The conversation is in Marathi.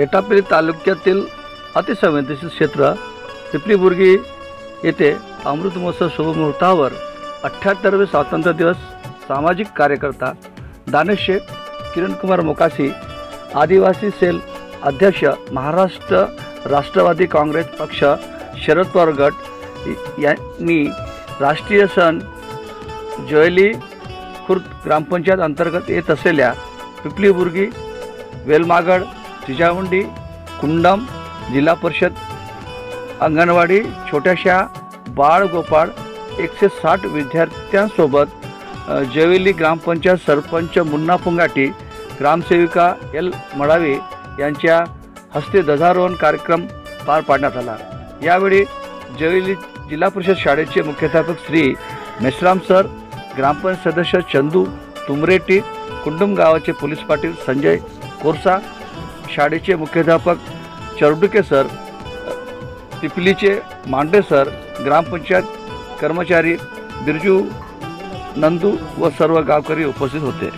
एटापल्ली तालुक्यातील अतिसंवेदनशील क्षेत्र पिपलीबुर्गी येथे अमृत महोत्सव शुभमुहूर्तावर 78वे स्वातंत्र्य दिवस सामाजिक कार्यकर्ता दानिश शेख, किरणकुमार मोकाशी, आदिवासी सेल अध्यक्ष, महाराष्ट्र राष्ट्रवादी काँग्रेस पक्ष, शरद पवार गट यांनी राष्ट्रीय सण जोयली खुर्द ग्रामपंचायत अंतर्गत येत असलेल्या पिपलीबुर्गी, वेलमागड, जिजामुंडी, कुंडम जिल्हा परिषद अंगणवाडी छोट्याशा बाळ गोपाळ 160 विद्यार्थ्यांसोबत जोयली ग्रामपंचायत सरपंच मुन्ना पुंगाटी, ग्रामसेविका एल मडावी यांच्या हस्ते ध्वजारोहण कार्यक्रम पार पाडण्यात आला। यावेळी जोयली जिल्हा परिषद शाळेचे मुख्याध्यापक श्री मेश्राम सर, ग्रामपंचायत सदस्य चंदू तुमरेटी, कुंडम गावाचे पोलीस पाटील संजय कोरसा, शाळेचे मुख्याध्यापक चरडुके सर, पिपलीचे मांडे सर, ग्रामपंचायत कर्मचारी बिरजू नंदू व सर्व गावकरी उपस्थित होते।